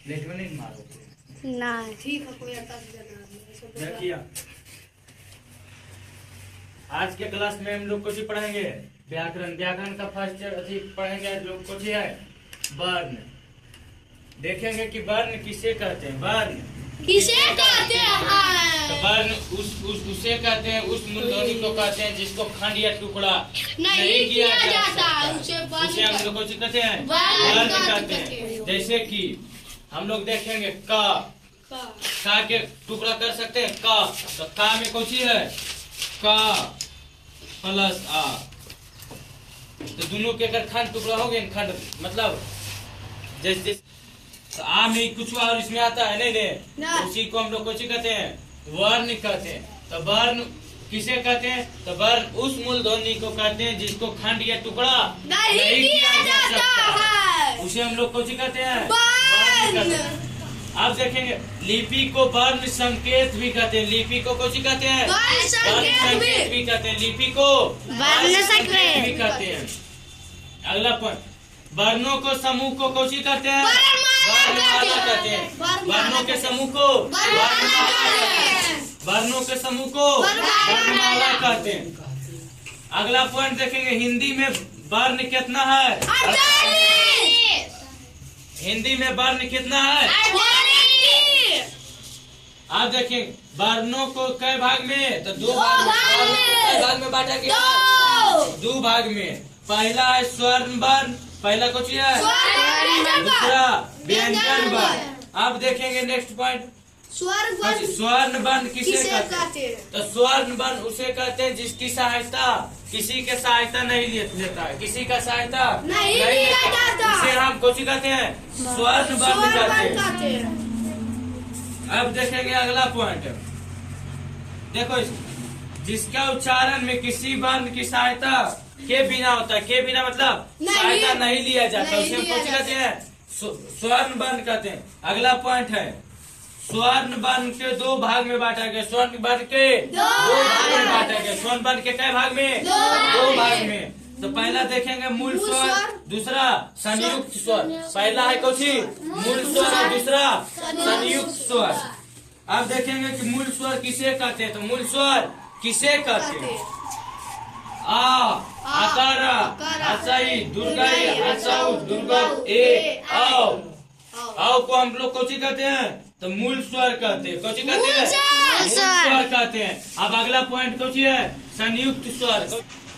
Plate में नहीं मारोगे? नहीं। ठीक है, कोई आता क्या किया? आज के क्लास में हम लोग कुछ पढ़ेंगे व्याकरण। व्याकरण का फर्स्ट अथी पढ़ेंगे लोग कुछ है वर्ण। देखेंगे कि वर्ण किसे कहते हैं। वर्ण किसे कहते हैं? तो वर्ण उसे कहते हैं, उस मूलध्वनि को कहते हैं जिसको खंड या टुकड़ा नहीं किया जाता उसे हम लोग कुछ कहते हैं वर्ण कहते हैं। जैसे कि हम लोग देखेंगे का के टुकड़ा कर सकते हैं का, तो का में कौन सी है का प्लस आ, तो दोनों के अगर खंड टुकड़ा हो गए खंड मतलब जैसे तो आ में कुछ और इसमें आता है नहीं तो उसी को हम लोग कुछ कहते हैं वर्ण कहते हैं। तो वर्ण किसे कहते हैं? तो वर्ण उस मूलध्वनि को कहते हैं जिसको खंड या टुकड़ा नहीं किया जाता है, उसे हम लोग कुछ कहते हैं वर्ण कहते हैं। आप देखेंगे लिपि को वर्ण संकेत भी कहते हैं। लिपि को कुछ कहते हैं वर्ण संकेत भी कहते हैं। लिपि को वर्ण संकेत भी कहते हैं। अगला पॉइंट, वर्णों को समूह को कौन कहते हैं? वर्णमाला कहते हैं। वर्णों के समूह को वर्णों के समूह को वर्णमाला कहते हैं। अगला पॉइंट देखेंगे हिंदी में वर्ण कितना है? हिंदी में वर्ण कितना है? आप देखेंगे वर्णों को कई भाग में? तो दो भाग में बांटा गया है। दो भाग में। पहला है स्वर्ण वर्ण, पहला कुछ है, दूसरा व्यंजन वर्ण। आप देखेंगे नेक्स्ट पॉइंट स्वर्ण वर्ण किसे कहते हैं? तो स्वर्ण वर्ण उसे कहते हैं जिसकी सहायता किसी के सहायता नहीं लेता है, किसी का सहायता नहीं लेता, इसे हम कुछ कहते हैं स्वर्ण वर्ण कहते हैं। अब देखेंगे अगला पॉइंट, देखो जिसका उच्चारण में किसी वर्ण की सहायता के बिना होता है, के बिना मतलब सहायता नहीं लिया जाता, उसे हम कुछ कहते हैं स्वर्ण वर्ण कहते हैं। अगला पॉइंट है स्वर्ण वर्ण के दो भाग में बांटा गया। स्वर्ण वर्ण के दो भाग में बांटा गया। स्वर्ण वर्ण के कई भाग में? दो भाग में। तो पहला देखेंगे मूल स्वर, दूसरा संयुक्त स्वर। पहला है कौन सी? मूल स्वर और दूसरा संयुक्त स्वर। अब देखेंगे कि मूल स्वर किसे कहते हैं? तो मूल स्वर किसे कहते हैं? आ आकारा हसाई दुर्गाई हसाऊ दुर्गा ए आओ आओ को हम लोग कौन कहते हैं? तो मूल स्वर कहते हैं। कौन कहते हैं? मूल स्वर कहते हैं। अब अगला पॉइंट कौन है? संयुक्त स्वर।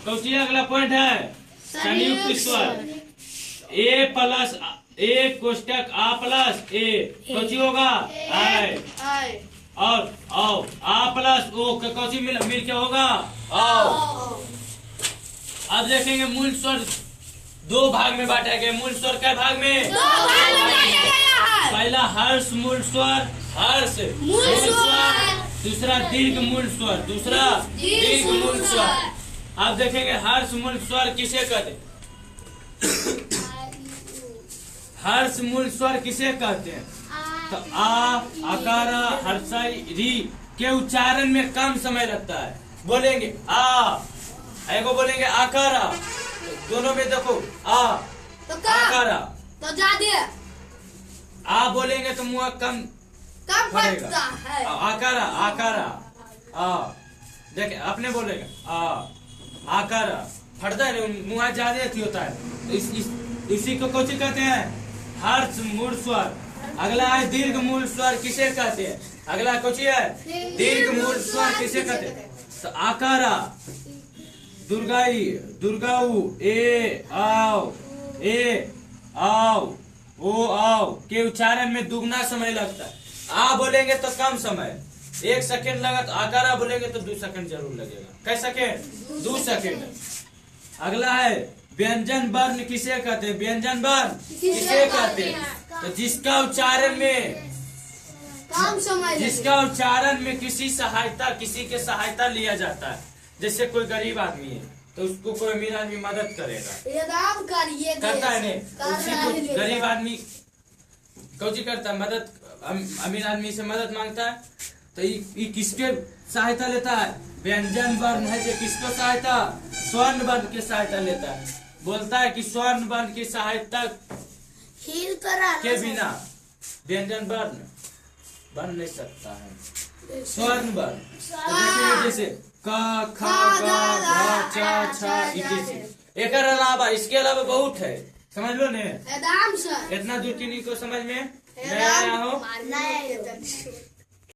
कौन अगला पॉइंट है? संयुक्त स्वर। ए प्लस ए कोष्टक आ प्लस ए कौन होगा? आए। और आओ आ प्लस ओ कौन मिल के होगा? आओ। अब देखेंगे मूल स्वर दो भाग में बांटा गया। मूल स्वर क्या भाग में? पहला हर्ष मूल स्वर, हर्ष मूल स्वर, दूसरा दीर्घ मूल स्वर, दूसरा दीर्घ मूल स्वर। आप देखेंगे हर्ष मूल स्वर किसे कहते? हर्ष मूल स्वर किसे कहते हैं? तो आ आकारा हर्षाई री के उच्चारण में कम समय लगता है। बोलेंगे आ को बोलेंगे आकारा, दोनों में देखो आ आकारा, तो ज्यादा आ बोलेंगे तो मुँह कम पड़ता है। आकारा आकारा आ देखे अपने बोलेगा आ आकारा फटता है, मुँह ज्यादा होता है। तो इसी को कौन कहते हैं? हर्ष मूल स्वर। अगला है दीर्घ मूल स्वर किसे कहते हैं? अगला कौन है? दीर्घ मूल स्वर किसे कहते हैं? तो आकारा दुर्गाई दुर्गाऊ ए आओ ओ आओ के उच्चारण में दुगना समय लगता है। आ बोलेंगे तो कम समय 1 सेकेंड लगा, तो आकारा बोलेंगे तो 2 सेकेंड जरूर लगेगा। कै सेकेंड? 2 सेकेंड। अगला है व्यंजन वर्ण किसे कहते हैं? व्यंजन वर्ण किसे कहते हैं? तो जिसका उच्चारण में किसी के सहायता लिया जाता है। जैसे कोई गरीब आदमी है तो उसको कोई अमीर आदमी मदद करेगा, करता है नहीं? उसी को गरीब आदमी कौची करता है? मदद। अमीर आदमी से मदद मांगता है तो ये किसके सहायता लेता है? व्यंजन वर्ण है जो किसको सहायता? स्वर्ण वर्ण की सहायता लेता है। बोलता है कि स्वर्ण वर्ण की सहायता के बिना व्यंजन वर्ण बन नहीं सकता है। स्वर्ण वर्ण तो देखिए जैसे क ख ग घ च छ इत्यादि। एक अलावा इसके अलावा बहुत है, समझ लो ने। एकदम सर। इतना दूर किन्हीं को समझ में नहीं आया हो? नहीं